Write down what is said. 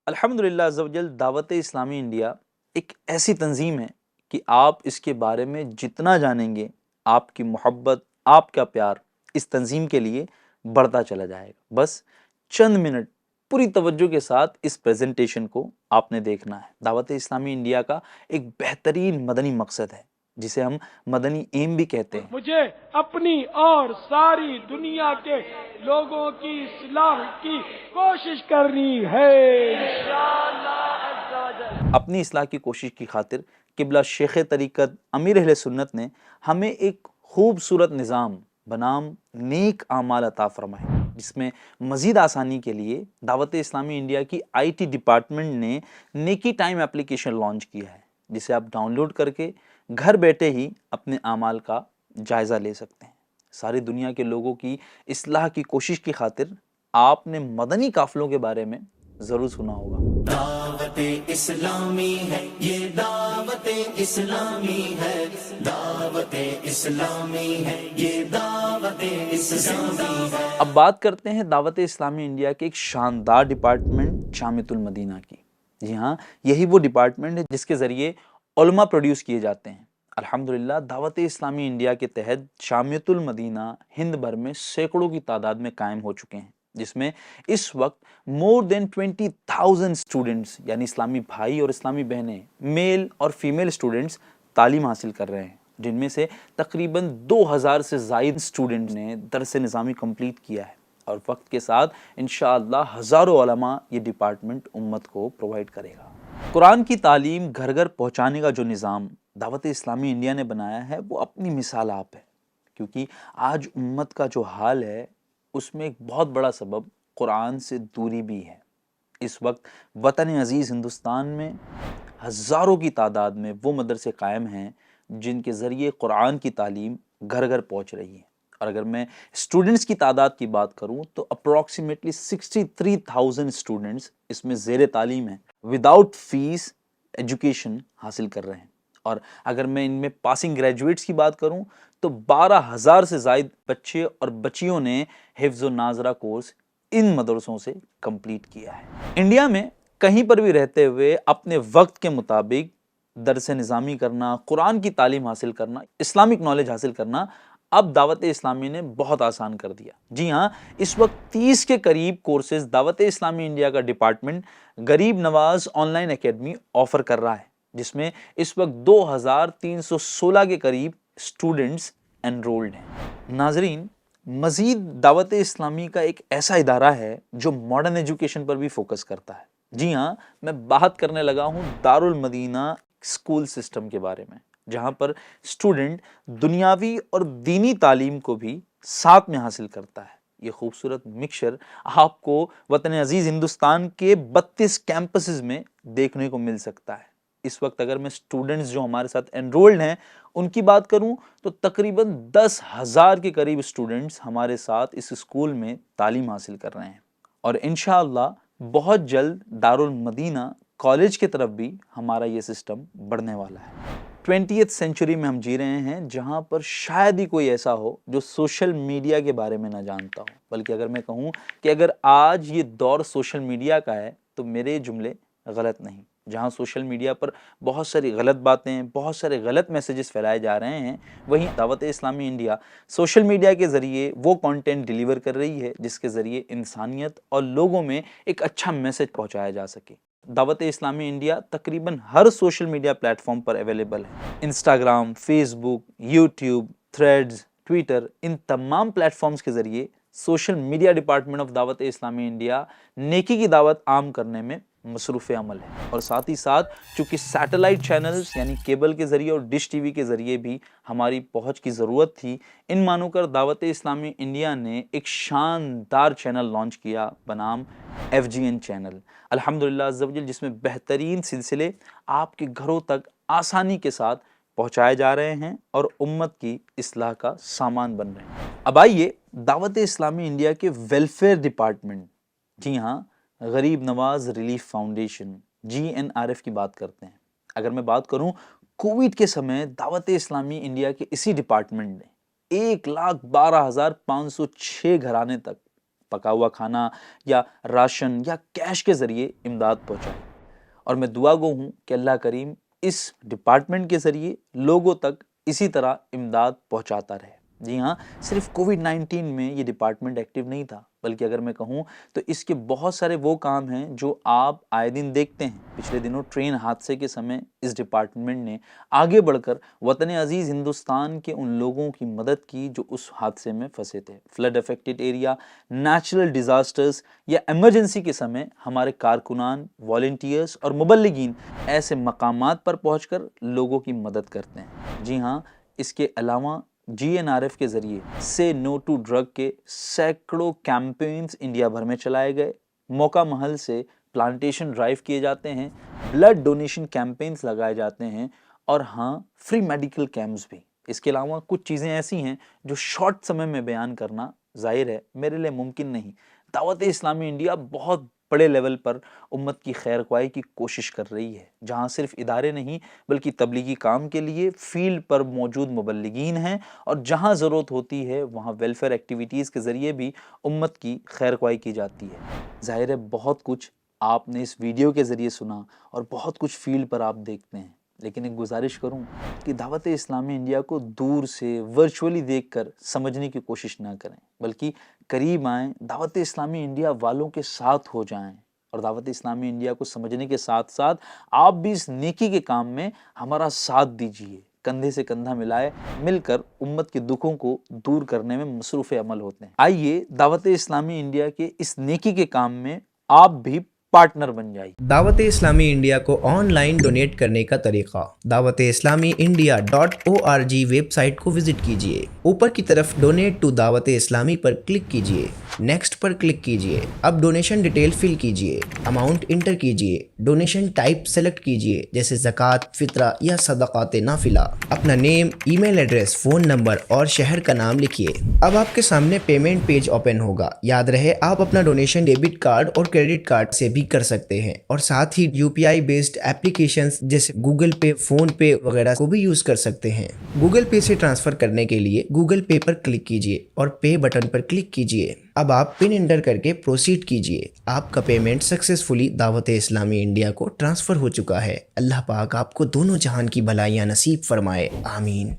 الحمدللہ عز و جل دعوت اسلامی انڈیا ایک ایسی تنظیم ہے کہ آپ اس کے بارے میں جتنا جانیں گے آپ کی محبت، آپ کا پیار اس تنظیم کے لیے بڑھتا چلا جائے گا۔ بس چند منٹ پوری توجہ کے ساتھ اس پریزنٹیشن کو آپ نے دیکھنا ہے۔ دعوت اسلامی انڈیا کا ایک بہترین مدنی مقصد ہے جسے ہم مدنی ایم بھی کہتے ہیں۔ مجھے اپنی اور ساری دنیا کے لوگوں کی اصلاح کی کوشش کرنی ہے انشاءاللہ عز و جل۔ اپنی اصلاح کی کوشش کی خاطر قبلہ شیخ طریقت امیر اہل سنت نے ہمیں ایک خوبصورت نظام بنام نیک اعمال عطا فرمائے، جس میں مزید آسانی کے لیے دعوت اسلامی انڈیا کی آئی ٹی ڈپارٹمنٹ نے نیکی ٹائم اپلیکیشن لانچ کیا ہے، جسے آپ ڈاؤن لوڈ کر کے گھر بیٹھے ہی اپنے اعمال کا جائزہ لے سکتے ہیں۔ ساری دنیا کے لوگوں کی اصلاح کی کوشش کی خاطر آپ نے مدنی قافلوں کے بارے میں ضرور سنا ہوگا۔ دعوت اسلامی ہے یہ، دعوت اسلامی ہے، دعوت اسلامی ہے یہ، دعوت اسلامی ہے۔ اب بات کرتے ہیں دعوت اسلامی انڈیا کے ایک شاندار ڈپارٹمنٹ جامعۃ المدینہ کی۔ جی ہاں، یہی وہ ڈپارٹمنٹ ہے جس کے ذریعے علماء پروڈیوس کیے جاتے ہیں۔ الحمدللہ دعوت اسلامی انڈیا کے تحت جامعۃ المدینہ ہند بھر میں سینکڑوں کی تعداد میں قائم ہو چکے ہیں، جس میں اس وقت مور دین 20,000 اسٹوڈنٹس یعنی اسلامی بھائی اور اسلامی بہنیں، میل اور فیمیل اسٹوڈنٹس تعلیم حاصل کر رہے ہیں، جن میں سے تقریباً 2,000 سے زائد اسٹوڈنٹ نے درس نظامی کمپلیٹ کیا ہے، اور وقت کے ساتھ انشاءاللہ ہزاروں علماء یہ ڈپارٹمنٹ امت کو پرووائڈ کرے گا۔ قرآن کی تعلیم گھر گھر پہنچانے کا جو نظام دعوت اسلامی انڈیا نے بنایا ہے وہ اپنی مثال آپ ہے، کیونکہ آج امت کا جو حال ہے اس میں ایک بہت بڑا سبب قرآن سے دوری بھی ہے۔ اس وقت وطن عزیز ہندوستان میں ہزاروں کی تعداد میں وہ مدرسے قائم ہیں جن کے ذریعے قرآن کی تعلیم گھر گھر پہنچ رہی ہے، اور اگر میں اسٹوڈنٹس کی تعداد کی بات کروں تو اپروکسیمیٹلی 63,000 اسٹوڈنٹس اس میں زیر تعلیم ہیں، وداؤٹ فیس ایجوکیشن حاصل کر رہے ہیں، اور اگر میں ان میں پاسنگ گریجویٹس کی بات کروں تو 12,000 سے زائد بچے اور بچیوں نے حفظ و ناظرہ کورس ان مدرسوں سے کمپلیٹ کیا ہے۔ انڈیا میں کہیں پر بھی رہتے ہوئے اپنے وقت کے مطابق درس نظامی کرنا، قرآن کی تعلیم حاصل کرنا، اسلامک نالج حاصل کرنا اب دعوت اسلامی نے بہت آسان کر دیا۔ جی ہاں، اس وقت 30 کے قریب کورسز دعوت اسلامی انڈیا کا ڈپارٹمنٹ غریب نواز آن لائن اکیڈمی آفر کر رہا ہے، جس میں اس وقت 2,316 کے قریب اسٹوڈنٹس انرولڈ ہیں۔ ناظرین، مزید دعوت اسلامی کا ایک ایسا ادارہ ہے جو ماڈرن ایجوکیشن پر بھی فوکس کرتا ہے۔ جی ہاں، میں بات کرنے لگا ہوں دارالمدینہ اسکول سسٹم کے بارے میں، جہاں پر اسٹوڈنٹ دنیاوی اور دینی تعلیم کو بھی ساتھ میں حاصل کرتا ہے۔ یہ خوبصورت مکسچر آپ کو وطن عزیز ہندوستان کے 32 کیمپسز میں دیکھنے کو مل سکتا ہے۔ اس وقت اگر میں اسٹوڈنٹس جو ہمارے ساتھ انرولڈ ہیں ان کی بات کروں تو تقریباً 10,000 کے قریب اسٹوڈنٹس ہمارے ساتھ اس اسکول میں تعلیم حاصل کر رہے ہیں، اور انشاءاللہ بہت جلد دارالمدینہ کالج کی طرف بھی ہمارا یہ سسٹم بڑھنے والا ہے۔ 20th سینچری میں ہم جی رہے ہیں جہاں پر شاید ہی کوئی ایسا ہو جو سوشل میڈیا کے بارے میں نہ جانتا ہو، بلکہ اگر میں کہوں کہ اگر آج یہ دور سوشل میڈیا کا ہے تو میرے جملے غلط نہیں۔ جہاں سوشل میڈیا پر بہت ساری غلط باتیں، بہت سارے غلط میسیجز پھیلائے جا رہے ہیں، وہیں دعوت اسلامی انڈیا سوشل میڈیا کے ذریعے وہ کانٹینٹ ڈیلیور کر رہی ہے جس کے ذریعے انسانیت اور لوگوں میں ایک اچھا میسیج پہنچایا جا سکے۔ دعوت اسلامی انڈیا تقریباً ہر سوشل میڈیا پلیٹ فارم پر اویلیبل ہے۔ انسٹاگرام، فیس بک، یوٹیوب، تھریڈز، ٹویٹر، ان تمام پلیٹ فارمز کے ذریعے سوشل میڈیا ڈپارٹمنٹ آف دعوت اسلامی انڈیا نیکی کی دعوت عام کرنے میں مصروف عمل ہے، اور ساتھ ہی ساتھ چونکہ سیٹلائٹ چینلز یعنی کیبل کے ذریعے اور ڈش ٹی وی کے ذریعے بھی ہماری پہنچ کی ضرورت تھی، ان مانو کر دعوت اسلامی انڈیا نے ایک شاندار چینل لانچ کیا بنام FGN چینل، الحمدللہ عز و جل، جس میں بہترین سلسلے آپ کے گھروں تک آسانی کے ساتھ پہنچائے جا رہے ہیں اور امت کی اصلاح کا سامان بن رہے ہیں۔ اب آئیے دعوت اسلامی انڈیا کے ویلفیئر ڈپارٹمنٹ، جی ہاں غریب نواز ریلیف فاؤنڈیشن GNRF کی بات کرتے ہیں۔ اگر میں بات کروں کووڈ کے سمے دعوت اسلامی انڈیا کے اسی ڈپارٹمنٹ نے 1,12,506 گھرانے تک پکا ہوا کھانا یا راشن یا کیش کے ذریعے امداد پہنچائے. اور میں دعا گو ہوں کہ اللہ کریم اس ڈپارٹمنٹ کے ذریعے لوگوں تک اسی طرح امداد پہنچاتا رہے. جی ہاں، صرف کووڈ-19 میں یہ ڈپارٹمنٹ ایکٹیو نہیں تھا، بلکہ اگر میں کہوں تو اس کے بہت سارے وہ کام ہیں جو آپ آئے دن دیکھتے ہیں. پچھلے دنوں ٹرین حادثے کے سمے اس ڈپارٹمنٹ نے آگے بڑھ کر وطن عزیز ہندوستان کے ان لوگوں کی مدد کی جو اس حادثے میں پھنسے تھے. Flood affected area, natural disasters یا ایمرجنسی کے سمے ہمارے کارکنان، والنٹیئرز اور مبلغین ایسے مقامات پر پہنچ کر لوگوں کی مدد کرتے ہیں. جی ہاں، اس کے علاوہ GNRF کے ذریعے سے نو ٹو ڈرگ کے سینکڑوں کیمپینز انڈیا بھر میں چلائے گئے. موقع محل سے پلانٹیشن ڈرائیو کیے جاتے ہیں، بلڈ ڈونیشن کیمپینز لگائے جاتے ہیں اور ہاں، فری میڈیکل کیمپس بھی. اس کے علاوہ کچھ چیزیں ایسی ہیں جو شارٹ سمے میں بیان کرنا ظاہر ہے میرے لیے ممکن نہیں. دعوت اسلامی انڈیا بہت بڑے لیول پر امت کی خیر خواہی کی کوشش کر رہی ہے، جہاں صرف ادارے نہیں بلکہ تبلیغی کام کے لیے فیلڈ پر موجود مبلغین ہیں، اور جہاں ضرورت ہوتی ہے وہاں ویلفیئر ایکٹیویٹیز کے ذریعے بھی امت کی خیر خواہی کی جاتی ہے. ظاہر ہے بہت کچھ آپ نے اس ویڈیو کے ذریعے سنا اور بہت کچھ فیلڈ پر آپ دیکھتے ہیں، لیکن ایک گزارش کروں کہ دعوت اسلامی انڈیا کو دور سے ورچولی دیکھ کر سمجھنے کی کوشش نہ کریں، بلکہ قریب آئیں، دعوت اسلامی انڈیا والوں کے ساتھ ہو جائیں اور دعوت اسلامی انڈیا کو سمجھنے کے ساتھ ساتھ آپ بھی اس نیکی کے کام میں ہمارا ساتھ دیجیے. کندھے سے کندھا ملائے مل کر امت کے دکھوں کو دور کرنے میں مصروف عمل ہوتے ہیں. آئیے دعوت اسلامی انڈیا کے اس نیکی کے کام میں آپ بھی پارٹنر بن جائیے. دعوت اسلامی انڈیا کو آن لائن ڈونیٹ کرنے کا طریقہ: دعوت اسلامی انڈیا.org ویب سائٹ کو وزٹ کیجیے. اوپر کی طرف ڈونیٹ ٹو دعوت اسلامی پر کلک کیجیے. نیکسٹ پر کلک کیجیے. اب ڈونیشن ڈیٹیل فل کیجیے. اماؤنٹ انٹر کیجیے. ڈونیشن ٹائپ سلیکٹ کیجیے جیسے زکوٰۃ، فطرہ یا صدقات نافلہ. اپنا نیم، ای میل ایڈریس، فون نمبر اور شہر کا نام لکھیے. اب آپ کے سامنے پیمنٹ پیج اوپن ہوگا. یاد رہے آپ اپنا ڈونیشن ڈیبٹ کارڈ اور کریڈٹ کارڈ سے بھی کر سکتے ہیں، اور ساتھ ہی UPI بیسڈ ایپلیکیشنز جیسے گوگل پے، فون پے وغیرہ کو بھی یوز کر سکتے ہیں. گوگل پے سے ٹرانسفر کرنے کے لیے گوگل پے پر کلک کیجیے اور پے بٹن پر کلک کیجیے. اب آپ پن انٹر کر کے پروسیڈ کیجیے. آپ کا پیمنٹ سکسیسفلی دعوت اسلامی انڈیا کو ٹرانسفر ہو چکا ہے. اللہ پاک آپ کو دونوں جہان کی بھلائیاں نصیب فرمائے. آمین.